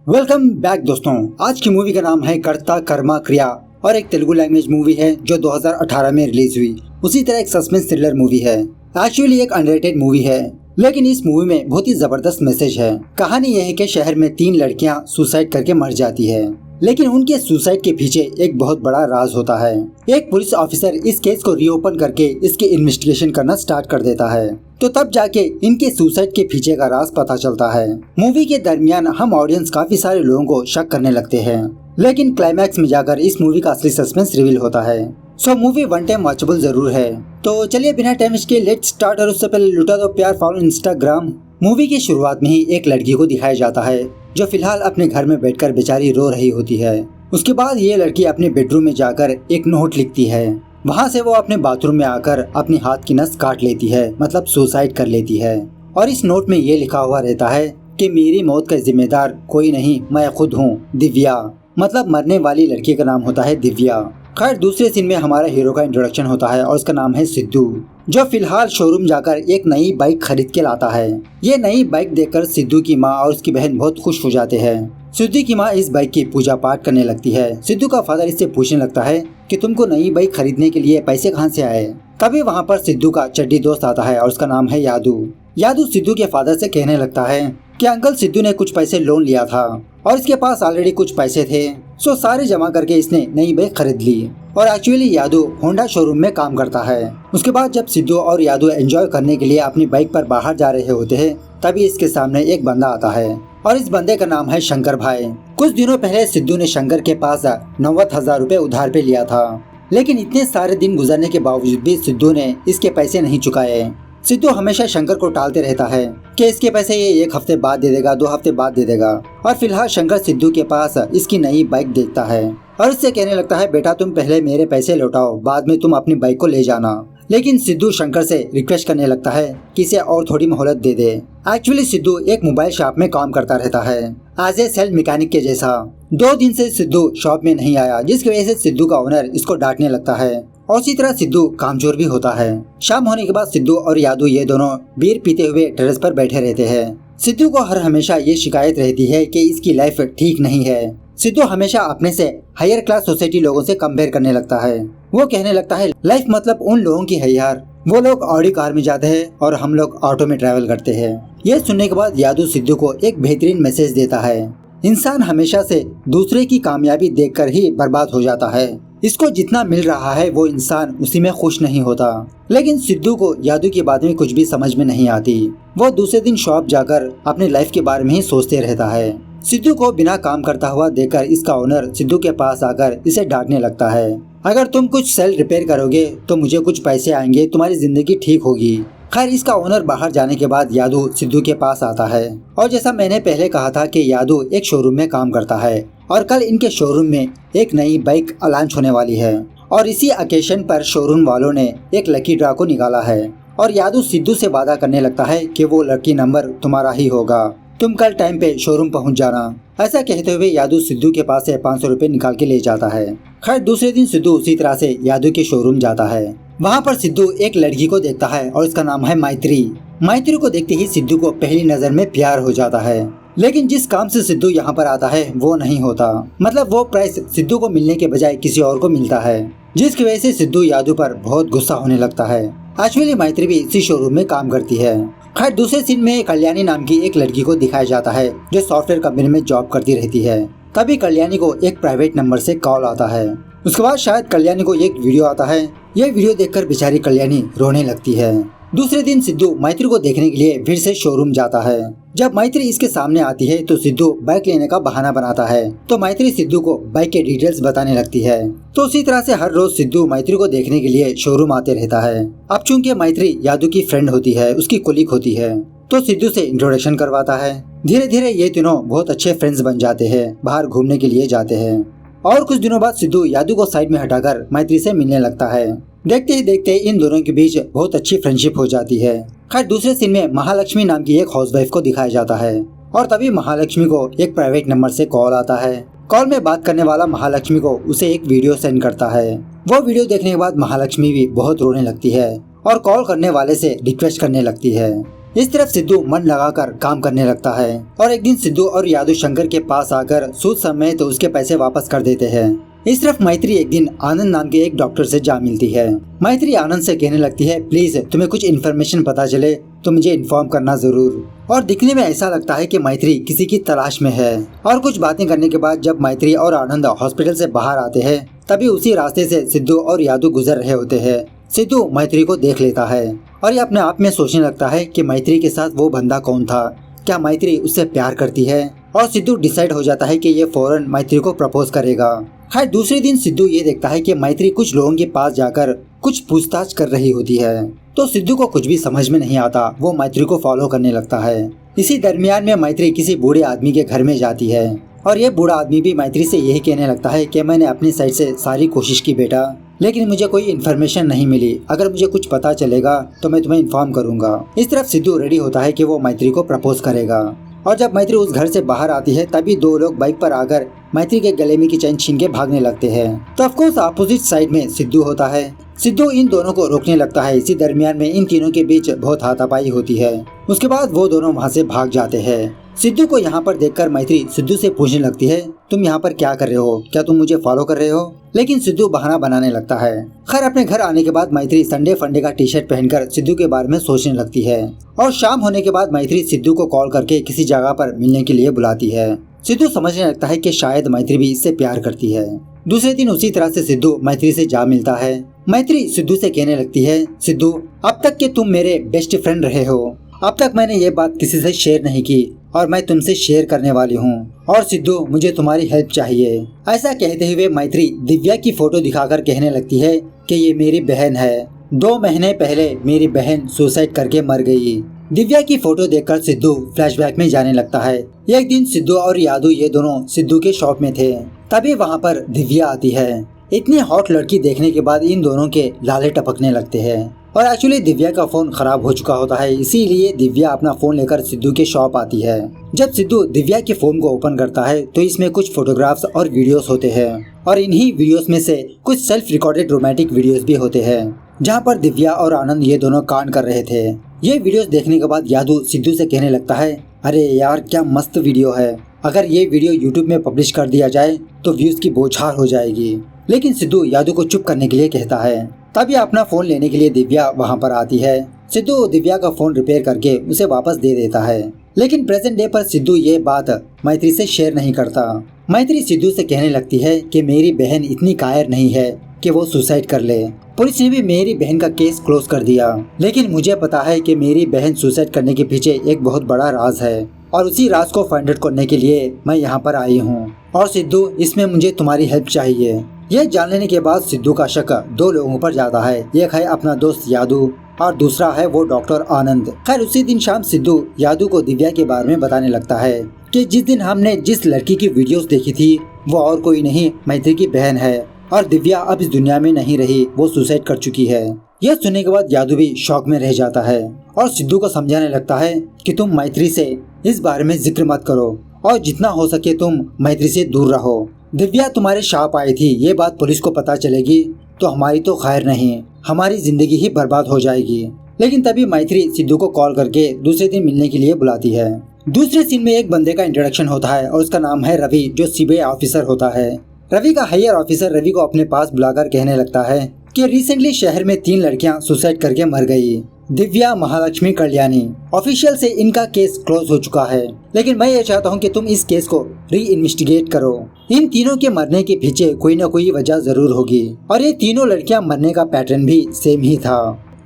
Welcome back दोस्तों। आज की मूवी का नाम है कर्ता कर्मा क्रिया और एक तेलुगु लैंग्वेज मूवी है जो 2018 में रिलीज हुई। उसी तरह एक सस्पेंस थ्रिलर मूवी है। एक्चुअली एक अनरेटेड मूवी है, लेकिन इस मूवी में बहुत ही जबरदस्त मैसेज है। कहानी यह है कि शहर में 3 लड़कियां सुसाइड करके मर जाती है, लेकिन उनके सुसाइड के पीछे एक बहुत बड़ा राज होता है। एक पुलिस ऑफिसर इस केस को रीओपन करके इसकी इन्वेस्टिगेशन करना स्टार्ट कर देता है, तो तब जाके इनके सुसाइड के पीछे का राज पता चलता है। मूवी के दरमियान हम ऑडियंस काफी सारे लोगों को शक करने लगते हैं, लेकिन क्लाइमैक्स में जाकर इस मूवी का असली सस्पेंस रिवील होता है। सो मूवी वन टाइम वॉचेबल जरूर है। तो चलिए बिना टाइम वेस्ट के लेट्स स्टार्ट। और उससे पहले लुटा दो प्यार फॉलो इंस्टाग्राम। मूवी की शुरुआत में ही एक लड़की को दिखाया जाता है जो फिलहाल अपने घर में बैठकर बेचारी रो रही होती है। उसके बाद ये लड़की अपने बेडरूम में जाकर एक नोट लिखती है। वहाँ से वो अपने बाथरूम में आकर अपनी हाथ की नस काट लेती है, मतलब सुसाइड कर लेती है। और इस नोट में ये लिखा हुआ रहता है कि मेरी मौत का जिम्मेदार कोई नहीं, मैं खुद हूँ, दिव्या। मतलब मरने वाली लड़की का नाम होता है दिव्या। खैर दूसरे सीन में हमारा हीरो का इंट्रोडक्शन होता है और उसका नाम है सिद्धू, जो फिलहाल शोरूम जाकर एक नई बाइक खरीद के लाता है। ये नई बाइक देखकर सिद्धू की माँ और उसकी बहन बहुत खुश हो जाते हैं। सिद्धू की माँ इस बाइक की पूजा पाठ करने लगती है। सिद्धू का फादर इससे पूछने लगता है कि तुमको नई बाइक खरीदने के लिए पैसे कहाँ से आए। तभी वहाँ पर सिद्धू का चड्डी दोस्त आता है और उसका नाम है यादू। यादू सिद्धू के फादर से कहने लगता है कि अंकल सिद्धू ने कुछ पैसे लोन लिया था और इसके पास ऑलरेडी कुछ पैसे थे, सो सारे जमा करके इसने नई बाइक खरीद ली। और एक्चुअली यादू होंडा शोरूम में काम करता है। उसके बाद जब सिद्धू और यादू एंजॉय करने के लिए अपनी बाइक पर बाहर जा रहे होते हैं, तभी इसके सामने एक बंदा आता है और इस बंदे का नाम है शंकर भाई। कुछ दिनों पहले सिद्धू ने शंकर के पास 90,000 रुपए उधार पे लिया था, लेकिन इतने सारे दिन गुजरने के बावजूद भी सिद्धू ने इसके पैसे नहीं चुकाए। सिद्धू हमेशा शंकर को टालते रहता है कि इसके पैसे ये 1 हफ्ते बाद दे देगा, 2 हफ्ते बाद दे देगा। और फिलहाल शंकर सिद्धू के पास इसकी नई बाइक देखता है और इससे कहने लगता है बेटा तुम पहले मेरे पैसे लौटाओ, बाद में तुम अपनी बाइक को ले जाना। लेकिन सिद्धू शंकर से रिक्वेस्ट करने लगता है कि इसे और थोड़ी मोहलत दे दे। एक्चुअली सिद्धू एक मोबाइल शॉप में काम करता रहता है एज ए सेल मैकेनिक के जैसा। 2 दिन से सिद्धू शॉप में नहीं आया, जिसकी वजह से सिद्धू का ओनर इसको डांटने लगता है और इसी तरह सिद्धू कामचोर भी होता है। शाम होने के बाद सिद्धू और यादू ये दोनों बीयर पीते हुए टेरेस पर बैठे रहते हैं। सिद्धू को हर हमेशा ये शिकायत रहती है कि इसकी लाइफ ठीक नहीं है। सिद्धू हमेशा अपने से हायर क्लास सोसाइटी लोगों से कंपेयर करने लगता है। वो कहने लगता है लाइफ मतलब उन लोगों की है यार, वो लोग ऑडी कार में जाते हैं और हम लोग ऑटो में ट्रैवल करते हैं। ये सुनने के बाद यादू सिद्धू को एक बेहतरीन मैसेज देता है, इंसान हमेशा से दूसरे की कामयाबी देखकर ही बर्बाद हो जाता है। इसको जितना मिल रहा है वो इंसान उसी में खुश नहीं होता। लेकिन सिद्धू को यादू की बात में कुछ भी समझ में नहीं आती। वो दूसरे दिन शॉप जाकर अपने लाइफ के बारे में ही सोचते रहता है। सिद्धू को बिना काम करता हुआ देखकर इसका ओनर सिद्धू के पास आकर इसे डांटने लगता है, अगर तुम कुछ सेल रिपेयर करोगे तो मुझे कुछ पैसे आएंगे, तुम्हारी जिंदगी ठीक होगी। खैर इसका ओनर बाहर जाने के बाद यादू सिद्धू के पास आता है और जैसा मैंने पहले कहा था कि यादू एक शोरूम में काम करता है और कल इनके शोरूम में एक नई बाइक लॉन्च होने वाली है। और इसी ओकेशन पर शोरूम वालों ने एक लकी ड्रॉ को निकाला है और यादू सिद्धू से वादा करने लगता है कि वो लकी नंबर तुम्हारा ही होगा, तुम कल टाइम पे शोरूम पहुंच जाना। ऐसा कहते हुए यादू सिद्धू के पास से 500 रुपए निकाल के ले जाता है। खैर दूसरे दिन सिद्धू उसी तरह से यादू के शोरूम जाता है। वहाँ पर सिद्धू एक लड़की को देखता है और उसका नाम है मैत्री। मैत्री को देखते ही सिद्धू को पहली नजर में प्यार हो जाता है, लेकिन जिस काम से सिद्धू यहाँ पर आता है वो नहीं होता। मतलब वो प्राइस सिद्धू को मिलने के बजाय किसी और को मिलता है, जिसकी वजह से सिद्धू यादू पर बहुत गुस्सा होने लगता है। एक्चुअली मैत्री भी इसी शोरूम में काम करती है। खैर दूसरे सीन में कल्याणी नाम की एक लड़की को दिखाया जाता है जो सॉफ्टवेयर कंपनी में जॉब करती रहती है। तभी कल्याणी को एक प्राइवेट नंबर से कॉल आता है। उसके बाद शायद कल्याणी को एक वीडियो आता है। यह वीडियो देखकर बेचारी कल्याणी रोने लगती है। दूसरे दिन सिद्धू मैत्री को देखने के लिए फिर से शोरूम जाता है। जब मैत्री इसके सामने आती है तो सिद्धू बाइक लेने का बहाना बनाता है, तो मैत्री सिद्धू को बाइक के डिटेल्स बताने लगती है। तो उसी तरह से हर रोज सिद्धू मैत्री को देखने के लिए शोरूम आते रहता है। अब चूंकि मैत्री यादू की फ्रेंड होती है, उसकी कोलीग होती है, तो सिद्धू से इंट्रोडक्शन करवाता है। धीरे धीरे ये तीनों बहुत अच्छे फ्रेंड्स बन जाते हैं, बाहर घूमने के लिए जाते हैं। और कुछ दिनों बाद सिद्धू यादू को साइड में हटाकर मैत्री से मिलने लगता है। देखते ही देखते इन दोनों के बीच बहुत अच्छी फ्रेंडशिप हो जाती है। खैर दूसरे सीन में महालक्ष्मी नाम की एक हाउसवाइफ को दिखाया जाता है और तभी महालक्ष्मी को एक प्राइवेट नंबर से कॉल आता है। कॉल में बात करने वाला महालक्ष्मी को उसे एक वीडियो सेंड करता है। वो वीडियो देखने के बाद महालक्ष्मी भी बहुत रोने लगती है और कॉल करने वाले से रिक्वेस्ट करने लगती है इस तरफ सिद्धू मन लगाकर काम करने लगता है और एक दिन सिद्धू और यादू शंकर के पास आकर सूद समेत उसके पैसे वापस कर देते हैं। इस तरफ मैत्री एक दिन आनंद नाम के एक डॉक्टर से जा मिलती है। मैत्री आनंद से कहने लगती है, प्लीज तुम्हें कुछ इन्फॉर्मेशन पता चले तो मुझे इन्फॉर्म करना जरूर। और दिखने में ऐसा लगता है कि मैत्री किसी की तलाश में है। और कुछ बातें करने के बाद जब मैत्री और आनंद हॉस्पिटल से बाहर आते हैं तभी उसी रास्ते से सिद्धू और यादू गुजर रहे होते हैं। सिद्धू मैत्री को देख लेता है और ये अपने आप में सोचने लगता है कि मैत्री के साथ वो बंदा कौन था, क्या मैत्री उससे प्यार करती है। और सिद्धू डिसाइड हो जाता है कि ये फौरन मैत्री को प्रपोज करेगा। खैर दूसरे दिन सिद्धू ये देखता है कि मैत्री कुछ लोगों के पास जाकर कुछ पूछताछ कर रही होती है। तो सिद्धू को कुछ भी समझ में नहीं आता, वो मैत्री को फॉलो करने लगता है। इसी दरमियान में मैत्री किसी बूढ़े आदमी के घर में जाती है और ये बूढ़ा आदमी भी मैत्री से यही कहने लगता है कि मैंने अपनी साइड से सारी कोशिश की बेटा, लेकिन मुझे कोई इन्फॉर्मेशन नहीं मिली। अगर मुझे कुछ पता चलेगा तो मैं तुम्हें इन्फॉर्म करूंगा। इस तरफ सिद्धू रेडी होता है कि वो मैत्री को प्रपोज करेगा। और जब मैत्री उस घर से बाहर आती है तभी दो लोग बाइक पर आकर मैत्री के गले में की चैन छीन के भागने लगते हैं। तो ऑफकोर्स अपोजिट साइड में सिद्धू होता है। सिद्धू इन दोनों को रोकने लगता है। इसी दरमियान में इन तीनों के बीच बहुत हाथापाई होती है। उसके बाद वो दोनों वहाँ से भाग जाते हैं। सिद्धू को यहाँ पर देखकर मैत्री सिद्धू से पूछने लगती है, तुम यहाँ पर क्या कर रहे हो, क्या तुम मुझे फॉलो कर रहे हो? लेकिन सिद्धू बहाना बनाने लगता है। खैर अपने घर आने के बाद मैत्री संडे फंडे का टी शर्ट पहनकर सिद्धू के बारे में सोचने लगती है। और शाम होने के बाद मैत्री सिद्धू को कॉल करके किसी जगह पर मिलने के लिए बुलाती है। सिद्धू समझने लगता है कि शायद मैत्री भी इससे प्यार करती है। दूसरे दिन उसी तरह से सिद्धू मैत्री से जा मिलता है। मैत्री सिद्धू से कहने लगती है, सिद्धू अब तक के तुम मेरे बेस्ट फ्रेंड रहे हो, अब तक मैंने ये बात किसी से शेयर नहीं की और मैं तुमसे शेयर करने वाली हूँ। और सिद्धू मुझे तुम्हारी हेल्प चाहिए। ऐसा कहते हुए मैत्री दिव्या की फोटो दिखाकर कहने लगती है कि ये मेरी बहन है। 2 महीने पहले मेरी बहन सुसाइड करके मर गई। दिव्या की फोटो देखकर सिद्धू फ्लैशबैक में जाने लगता है। एक दिन सिद्धू और यादू ये दोनों सिद्धू के शॉप में थे, तभी वहाँ पर दिव्या आती है। इतनी हॉट लड़की देखने के बाद इन दोनों के लाले टपकने लगते हैं। और एक्चुअली दिव्या का फोन खराब हो चुका होता है, इसीलिए दिव्या अपना फोन लेकर सिद्धू के शॉप आती है। जब सिद्धू दिव्या के फोन को ओपन करता है तो इसमें कुछ फोटोग्राफ्स और वीडियोस होते हैं और इन्हीं वीडियोस में से कुछ सेल्फ रिकॉर्डेड रोमांटिक वीडियोस भी होते हैं जहां पर दिव्या और आनंद ये दोनों कांड कर रहे थे। ये वीडियोस देखने के बाद यादू सिद्धू से कहने लगता है, अरे यार क्या मस्त वीडियो है, अगर ये वीडियो यूट्यूब में पब्लिश कर दिया जाए तो व्यूज की बौछार हो जाएगी। लेकिन सिद्धू यादू को चुप करने के लिए कहता है। तभी अपना फोन लेने के लिए दिव्या वहाँ पर आती है। सिद्धू दिव्या का फोन रिपेयर करके उसे वापस दे देता है। लेकिन प्रेजेंट डे पर सिद्धू ये बात मैत्री से शेयर नहीं करता। मैत्री सिद्धू से कहने लगती है कि मेरी बहन इतनी कायर नहीं है कि वो सुसाइड कर ले। पुलिस ने भी मेरी बहन का केस क्लोज कर दिया, लेकिन मुझे पता है कि मेरी बहन सुसाइड करने के पीछे एक बहुत बड़ा राज है और उसी राज को फाइंड आउट करने के लिए मैं यहाँ पर आई हूँ। और सिद्धू इसमें मुझे तुम्हारी हेल्प चाहिए। यह जान लेने के बाद सिद्धू का शक 2 लोगों पर जाता है। एक है अपना दोस्त यादू और दूसरा है वो डॉक्टर आनंद। खैर उसी दिन शाम सिद्धू यादू को दिव्या के बारे में बताने लगता है कि जिस दिन हमने जिस लड़की की वीडियोस देखी थी वो और कोई नहीं मैत्री की बहन है और दिव्या अब इस दुनिया में नहीं रही, वो सुसाइड कर चुकी है। यह सुनने के बाद यादू भी शॉक में रह जाता है और सिद्धू को समझाने लगता है कि तुम मैत्री से इस बारे में जिक्र मत करो और जितना हो सके तुम मैत्री से दूर रहो। दिव्या तुम्हारे शॉप आई थी, ये बात पुलिस को पता चलेगी तो हमारी तो खैर नहीं, हमारी जिंदगी ही बर्बाद हो जाएगी। लेकिन तभी मैत्री सिद्धू को कॉल करके दूसरे दिन मिलने के लिए बुलाती है। दूसरे सीन में एक बंदे का इंट्रोडक्शन होता है और उसका नाम है रवि, जो सीबीआई ऑफिसर होता है। रवि का हायर ऑफिसर रवि को अपने पास बुलाकर कहने लगता है कि रिसेंटली शहर में 3 लड़कियां सुसाइड करके मर गई, दिव्या, महालक्ष्मी, कल्याणी। ऑफिशियल से इनका केस क्लोज हो चुका है, लेकिन मैं ये चाहता हूँ कि तुम इस केस को री इन्वेस्टिगेट करो। इन तीनों के मरने के पीछे कोई न कोई वजह जरूर होगी और ये तीनों लड़कियां मरने का पैटर्न भी सेम ही था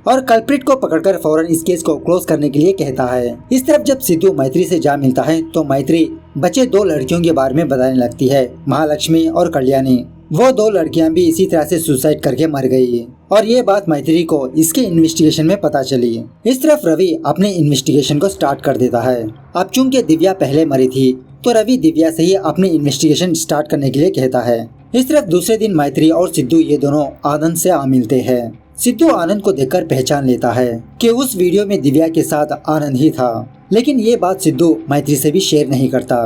और कल्प्रिट को पकड़कर फौरन इस केस को क्लोज करने के लिए कहता है। इस तरफ जब सिद्धू मैत्री से जा मिलता है तो मैत्री बचे 2 लड़कियों के बारे में बताने लगती है, महालक्ष्मी और कल्याणी। वो 2 लड़कियां भी इसी तरह से सुसाइड करके मर गई और ये बात मैत्री को इसके इन्वेस्टिगेशन में पता चली। इस तरफ रवि अपने इन्वेस्टिगेशन को स्टार्ट कर देता है। अब चूंकि दिव्या पहले मरी थी तो रवि दिव्या से ही अपनी इन्वेस्टिगेशन स्टार्ट करने के लिए कहता है। इस तरफ दूसरे दिन मैत्री और सिद्धू ये दोनों आनंद से आ मिलते हैं। सिद्धू आनंद को देखकर पहचान लेता है कि उस वीडियो में दिव्या के साथ आनंद ही था, लेकिन ये बात सिद्धू मैत्री से भी शेयर नहीं करता।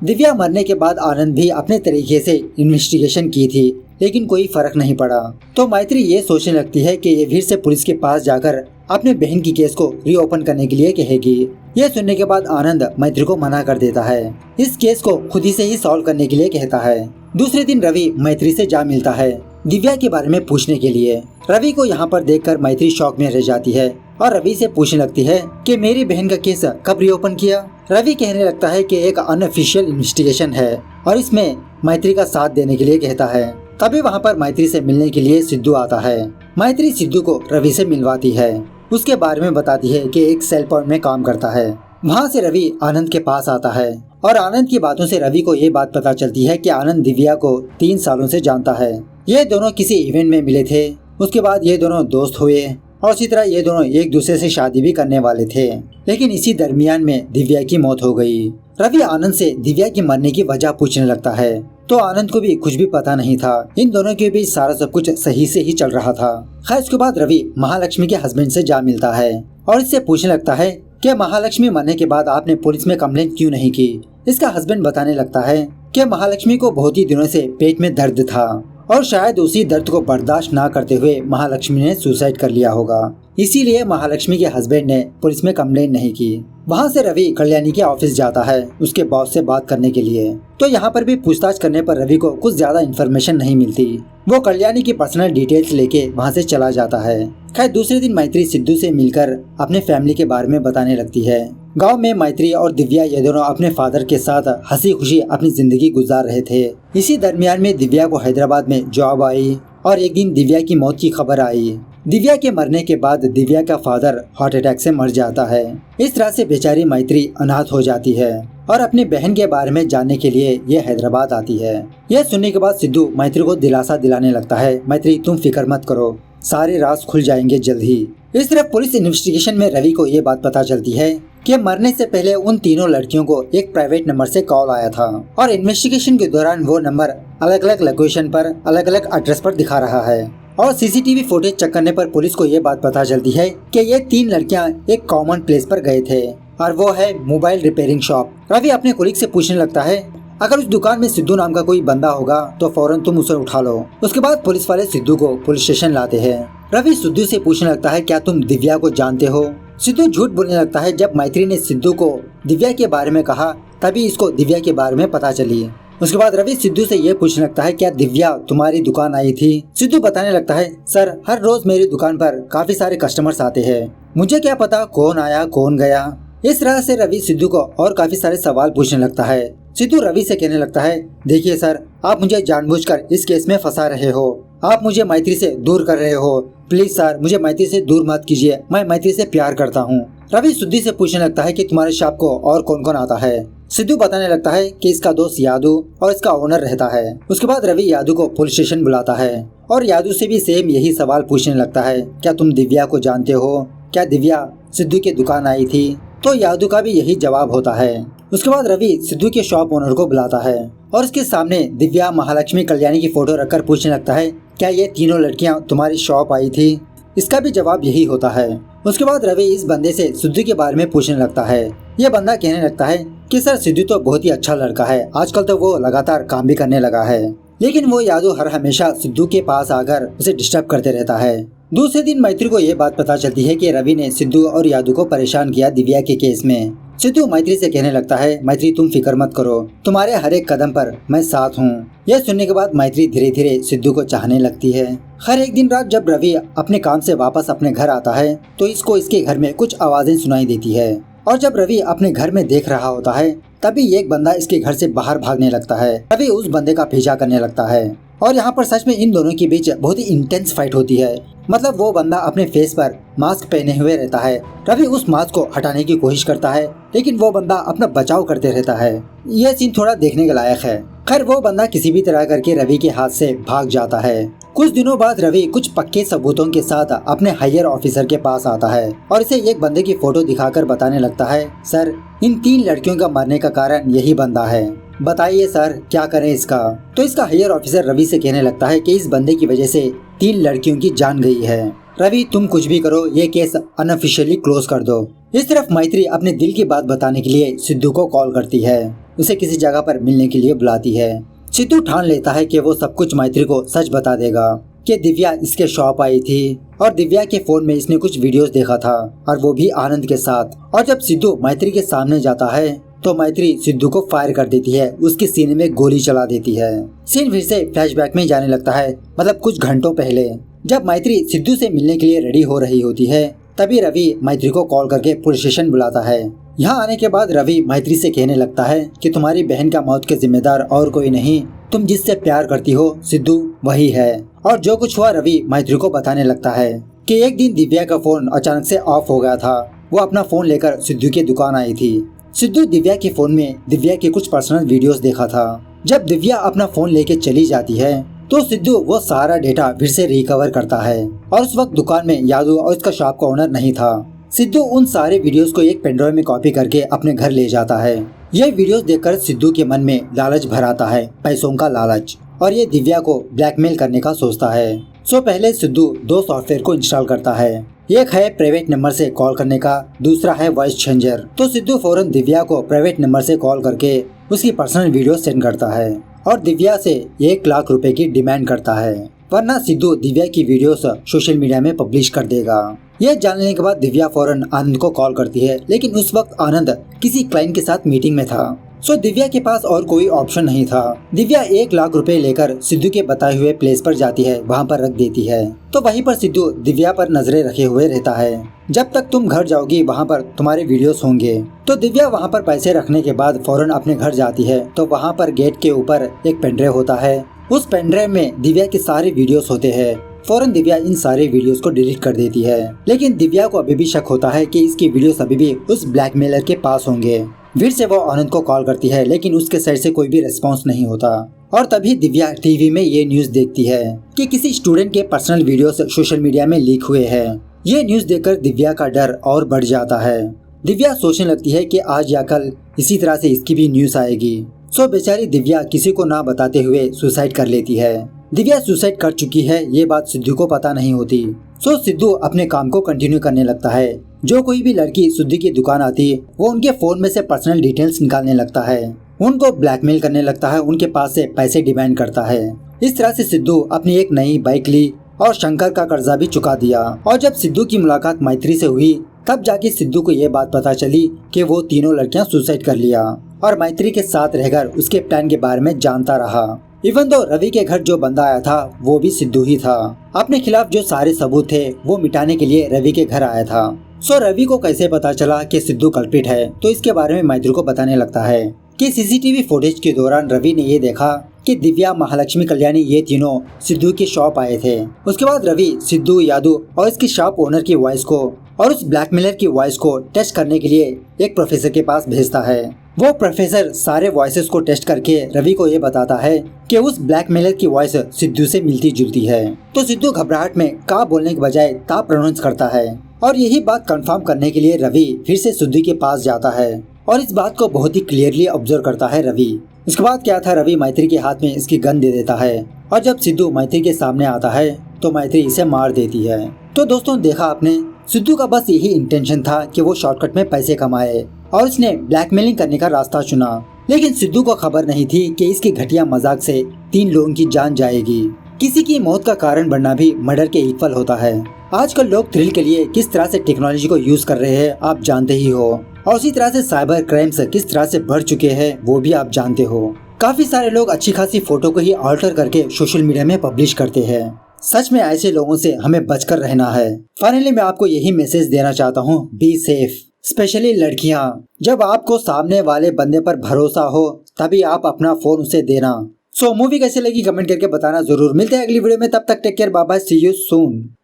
दिव्या मरने के बाद आनंद भी अपने तरीके से इन्वेस्टिगेशन की थी, लेकिन कोई फर्क नहीं पड़ा। तो मैत्री ये सोचने लगती है कि ये फिर से पुलिस के पास जाकर अपने बहन की केस को रीओपन करने के लिए कहेगी। यह सुनने के बाद आनंद मैत्री को मना कर देता है। इस केस को खुद ही से ही सॉल्व करने के लिए कहता है। दूसरे दिन रवि मैत्री से जा मिलता है दिव्या के बारे में पूछने के लिए। रवि को यहाँ पर देखकर मैत्री शॉक में रह जाती है और रवि से पूछने लगती है कि मेरी बहन का केस कब रीओपन किया। रवि कहने लगता है कि एक अनऑफिशियल इन्वेस्टिगेशन है और इसमें मैत्री का साथ देने के लिए कहता है। तभी वहाँ पर मैत्री से मिलने के लिए सिद्धू आता है। मैत्री सिद्धू को रवि से मिलवाती है, उसके बारे में बताती है कि एक सेल पॉइंट में काम करता है। वहाँ से रवि आनंद के पास आता है और आनंद की बातों से रवि को ये बात पता चलती है कि आनंद दिव्या को 3 सालों से जानता है। ये दोनों किसी इवेंट में मिले थे, उसके बाद ये दोनों दोस्त हुए और इसी तरह ये दोनों एक दूसरे से शादी भी करने वाले थे। लेकिन इसी दरमियान में दिव्या की मौत हो गई। रवि आनंद से दिव्या की मरने की वजह पूछने लगता है तो आनंद को भी कुछ भी पता नहीं था। इन दोनों के बीच सारा सब कुछ सही से ही चल रहा था। खैर उसके बाद रवि महालक्ष्मी के हस्बैंड से जा मिलता है और इससे पूछने लगता है कि महालक्ष्मी मरने के बाद आपने पुलिस में कंप्लेंट क्यों नहीं की। इसका हस्बैंड बताने लगता है कि महालक्ष्मी को बहुत ही दिनों से पेट में दर्द था और शायद उसी दर्द को बर्दाश्त ना करते हुए महालक्ष्मी ने सुसाइड कर लिया होगा, इसीलिए महालक्ष्मी के हस्बैंड ने पुलिस में कंप्लेंट नहीं की। वहाँ से रवि कल्याणी के ऑफिस जाता है उसके बॉस से बात करने के लिए। तो यहाँ पर भी पूछताछ करने पर रवि को कुछ ज्यादा इन्फॉर्मेशन नहीं मिलती। वो कल्याणी की पर्सनल डिटेल्स लेके वहाँ से चला जाता है। खैर दूसरे दिन मैत्री सिद्धू से मिलकर अपने फैमिली के बारे में बताने लगती है। गांव में मैत्री और दिव्या ये दोनों अपने फादर के साथ हंसी खुशी अपनी जिंदगी गुजार रहे थे। इसी दरमियान में दिव्या को हैदराबाद में जॉब आई और एक दिन दिव्या की मौत की खबर आई। दिव्या के मरने के बाद दिव्या का फादर हार्ट अटैक से मर जाता है। इस तरह से बेचारी मैत्री अनाथ हो जाती है और अपनी बहन के बारे में जानने के लिए ये हैदराबाद आती है। यह सुनने के बाद सिद्धू मैत्री को दिलासा दिलाने लगता है, मैत्री तुम फिक्र मत करो, सारे राज खुल जाएंगे जल्द ही। इस तरफ पुलिस इन्वेस्टिगेशन में रवि को ये बात पता चलती है कि मरने से पहले उन तीनों लड़कियों को एक प्राइवेट नंबर से कॉल आया था और इन्वेस्टिगेशन के दौरान वो नंबर अलग अलग लोकेशन पर अलग अलग एड्रेस पर दिखा रहा है। और सीसीटीवी फुटेज चेक करने पर पुलिस को ये बात पता चलती है कि ये 3 लड़कियां एक कॉमन प्लेस पर गए थे और वो है मोबाइल रिपेयरिंग शॉप। रवि अपने कोलीग से पूछने लगता है अगर उस दुकान में सिद्धू नाम का कोई बंदा होगा तो फौरन तुम उसे उठा लो। उसके बाद पुलिस वाले सिद्धू को पुलिस स्टेशन लाते हैं। रवि सिद्धू से पूछने लगता है क्या तुम दिव्या को जानते हो। सिद्धू झूठ बोलने लगता है। जब मैत्री ने सिद्धू को दिव्या के बारे में कहा तभी इसको दिव्या के बारे में पता चली। उसके बाद रवि सिद्धू से ये पूछने लगता है क्या दिव्या तुम्हारी दुकान आई थी। सिद्धू बताने लगता है सर हर रोज मेरी दुकान पर काफी सारे कस्टमर्स आते हैं, मुझे क्या पता कौन आया कौन गया। इस तरह से रवि सिद्धू को और काफी सारे सवाल पूछने लगता है। सिद्धू रवि से कहने लगता है देखिए सर आप मुझे जानबूझकर इस केस में फंसा रहे हो, आप मुझे मैत्री से दूर कर रहे हो, प्लीज सर मुझे मैत्री से दूर मत कीजिए, मैं मैत्री से प्यार करता हूँ। रवि सिद्धू से पूछने लगता है कि तुम्हारे शॉप को और कौन कौन आता है। सिद्धू बताने लगता है कि इसका दोस्त यादू और इसका ओनर रहता है। उसके बाद रवि यादू को पुलिस स्टेशन बुलाता है और यादू से भी सेम यही सवाल पूछने लगता है क्या तुम दिव्या को जानते हो, क्या दिव्या सिद्धू की दुकान आई थी। तो यादू का भी यही जवाब होता है। उसके बाद रवि सिद्धू के शॉप ओनर को बुलाता है और उसके सामने दिव्या महालक्ष्मी कल्याणी की फोटो रखकर पूछने लगता है क्या ये तीनों लड़कियां तुम्हारी शॉप आई थी। इसका भी जवाब यही होता है। उसके बाद रवि इस बंदे से सिद्धू के बारे में पूछने लगता है। यह बंदा कहने लगता है कि सर सिद्धू तो बहुत ही अच्छा लड़का है, आजकल तो वो लगातार काम भी करने लगा है, लेकिन वो यादू हर हमेशा सिद्धू के पास आकर उसे डिस्टर्ब करते रहता है। दूसरे दिन मैत्री को ये बात पता चलती है कि रवि ने सिद्धू और यादू को परेशान किया दिव्या के केस में। सिद्धू मैत्री से कहने लगता है मैत्री तुम फिक्र मत करो, तुम्हारे हर एक कदम पर मैं साथ हूँ। यह सुनने के बाद मैत्री धीरे धीरे सिद्धू को चाहने लगती है। हर एक दिन रात जब रवि अपने काम से वापस अपने घर आता है तो इसको इसके घर में कुछ आवाजें सुनाई देती है और जब रवि अपने घर में देख रहा होता है तभी एक बंदा इसके घर से बाहर भागने लगता है। रवि उस बंदे का पीछा करने लगता है और यहाँ पर सच में इन दोनों के बीच बहुत ही इंटेंस फाइट होती है। मतलब वो बंदा अपने फेस पर मास्क पहने हुए रहता है, रवि उस मास्क को हटाने की कोशिश करता है लेकिन वो बंदा अपना बचाव करते रहता है। यह सीन थोड़ा देखने के लायक है। खैर वो बंदा किसी भी तरह करके रवि के हाथ से भाग जाता है। कुछ दिनों बाद रवि कुछ पक्के सबूतों के साथ अपने हायर ऑफिसर के पास आता है और इसे एक बंदे की फोटो दिखाकर बताने लगता है सर इन 3 लड़कियों का मरने का कारण यही बंदा है, बताइए सर क्या करें इसका। तो इसका हायर ऑफिसर रवि से कहने लगता है कि इस बंदे की वजह से 3 लड़कियों की जान गई है, रवि तुम कुछ भी करो ये केस अनऑफिशियली क्लोज कर दो। इस तरफ मैत्री अपने दिल की बात बताने के लिए सिद्धू को कॉल करती है, उसे किसी जगह पर मिलने के लिए बुलाती है। सिद्धू ठान लेता है कि वो सब कुछ मैत्री को सच बता देगा। कि दिव्या इसके शॉप आई थी और दिव्या के फोन में इसने कुछ वीडियोस देखा था और वो भी आनंद के साथ। और जब सिद्धू मैत्री के सामने जाता है तो मैत्री सिद्धू को फायर कर देती है, उसके सीने में गोली चला देती है। सीन फिर से फ्लैशबैक में जाने लगता है, मतलब कुछ घंटों पहले जब मैत्री सिद्धू से मिलने के लिए रेडी हो रही होती है, तभी रवि मैत्री को कॉल करके पुलिस स्टेशन बुलाता है। यहाँ आने के बाद रवि मैत्री से कहने लगता है कि तुम्हारी बहन का मौत के जिम्मेदार और कोई नहीं, तुम जिससे प्यार करती हो सिद्धू वही है। और जो कुछ हुआ रवि मैत्री को बताने लगता है कि एक दिन दिव्या का फोन अचानक से ऑफ हो गया था। वो अपना फोन लेकर सिद्धू की दुकान आई थी। सिद्धू दिव्या के फोन में दिव्या के कुछ पर्सनल वीडियोस देखा था। जब दिव्या अपना फोन लेके चली जाती है तो सिद्धू वो सारा डेटा फिर से रिकवर करता है। और उस वक्त दुकान में यादू और उसका शॉप का ओनर नहीं था। सिद्धू उन सारे वीडियोस को एक पेनड्राइव में कॉपी करके अपने घर ले जाता है। ये वीडियोस देखकर सिद्धू के मन में लालच भर आता है, पैसों का लालच, और ये दिव्या को ब्लैकमेल करने का सोचता है। सो पहले सिद्धू 2 सॉफ्टवेयर को इंस्टॉल करता है। एक है प्राइवेट नंबर से कॉल करने का, दूसरा है वॉइस चेंजर। तो सिद्धू फौरन दिव्या को प्राइवेट नंबर से कॉल करके उसकी पर्सनल वीडियो सेंड करता है और दिव्या से 1 लाख रुपए की डिमांड करता है, वरना सिद्धू दिव्या की वीडियोस सोशल मीडिया में पब्लिश कर देगा। यह जानने के बाद दिव्या फौरन आनंद को कॉल करती है, लेकिन उस वक्त आनंद किसी क्लाइंट के साथ मीटिंग में था। सो दिव्या के पास और कोई ऑप्शन नहीं था। दिव्या 1 लाख रुपए लेकर सिद्धू के बताए हुए प्लेस पर जाती है, वहाँ पर रख देती है। तो वहीं पर सिद्धू दिव्या पर नजरें रखे हुए रहता है। जब तक तुम घर जाओगी वहाँ पर तुम्हारे वीडियोस होंगे। तो दिव्या वहाँ पर पैसे रखने के बाद फौरन अपने घर जाती है। तो वहाँ पर गेट के ऊपर एक पेनड्राइव होता है। उस पेनड्राइव में दिव्या के सारे वीडियोस होते हैं। फौरन दिव्या इन सारे वीडियोस को डिलीट कर देती है, लेकिन दिव्या को अभी भी शक होता है कि इसकी वीडियोस अभी भी उस ब्लैकमेलर के पास होंगे। फिर से वो आनंद को कॉल करती है, लेकिन उसके साइड से कोई भी रिस्पांस नहीं होता। और तभी दिव्या टीवी में ये न्यूज देखती है कि किसी स्टूडेंट के पर्सनल वीडियोस सोशल मीडिया में लीक हुए हैं। ये न्यूज देखकर दिव्या का डर और बढ़ जाता है। दिव्या सोचने लगती है कि आज या कल इसी तरह से इसकी भी न्यूज आएगी। सो बेचारी दिव्या किसी को ना बताते हुए सुसाइड कर लेती है। दिव्या सुसाइड कर चुकी है ये बात सिद्धू को पता नहीं होती। सो सिद्धू अपने काम को कंटिन्यू करने लगता है। जो कोई भी लड़की सिद्धू की दुकान आती वो उनके फोन में से पर्सनल डिटेल्स निकालने लगता है, उनको ब्लैकमेल करने लगता है, उनके पास से पैसे डिमांड करता है। इस तरह से सिद्धू अपनी एक नई बाइक ली और शंकर का कर्जा भी चुका दिया। और जब सिद्धू की मुलाकात मैत्री से हुई तब जाके सिद्धू को ये बात पता चली कि वो तीनों लड़कियां सुसाइड कर लिया और मैत्री के साथ रहकर उसके प्लान के बारे में जानता रहा। इवन दो रवि के घर जो बंदा आया था वो भी सिद्धू ही था। अपने खिलाफ जो सारे सबूत थे वो मिटाने के लिए रवि के घर आया था। सो रवि को कैसे पता चला कि सिद्धू कल्प्रिट है, तो इसके बारे में मैत्री को बताने लगता है कि सीसीटीवी फुटेज के दौरान रवि ने ये देखा कि दिव्या, महालक्ष्मी, कल्याणी ये तीनों सिद्धू की शॉप आए थे। उसके बाद रवि सिद्धू, यादू और इसकी शॉप ओनर की वॉइस को और उस ब्लैकमेलर की वॉइस को टेस्ट करने के लिए एक प्रोफेसर के पास भेजता है। वो प्रोफेसर सारे वॉइसेस को टेस्ट करके रवि को ये बताता है कि उस ब्लैकमेलर की वॉइस सिद्धू से मिलती जुलती है। तो सिद्धू घबराहट में का बोलने के बजाय ता प्रोनाउंस करता है और यही बात कंफर्म करने के लिए रवि फिर से सिद्धू के पास जाता है और इस बात को बहुत ही क्लियरली ऑब्जर्व करता है रवि। उसके बाद क्या था, रवि मैत्री के हाथ में इसकी गन दे देता है और जब सिद्धू मैत्री के सामने आता है तो मैत्री इसे मार देती है। तो दोस्तों देखा आपने, सिद्धू का बस यही इंटेंशन था कि वो शॉर्टकट में पैसे कमाए और उसने ब्लैकमेलिंग करने का रास्ता चुना। लेकिन सिद्धू को खबर नहीं थी कि इसकी घटिया मजाक से 3 लोगों की जान जाएगी। किसी की मौत का कारण बनना भी मर्डर के इक्वल होता है। आजकल लोग थ्रिल के लिए किस तरह से टेक्नोलॉजी को यूज कर रहे हैं आप जानते ही हो, और उसी तरह से साइबर क्राइम्स किस तरह से बढ़ चुके हैं वो भी आप जानते हो। काफी सारे लोग अच्छी खासी फोटो को ही ऑल्टर करके सोशल मीडिया में पब्लिश करते हैं। सच में ऐसे लोगों से हमें बचकर रहना है। फाइनली मैं आपको यही मैसेज देना चाहता हूँ, बी सेफ। स्पेशली लड़कियाँ, जब आपको सामने वाले बंदे पर भरोसा हो तभी आप अपना फोन उसे देना। सो मूवी कैसे लगी कमेंट करके बताना जरूर। मिलते हैं अगली वीडियो में, तब तक take care, bye bye, see you soon.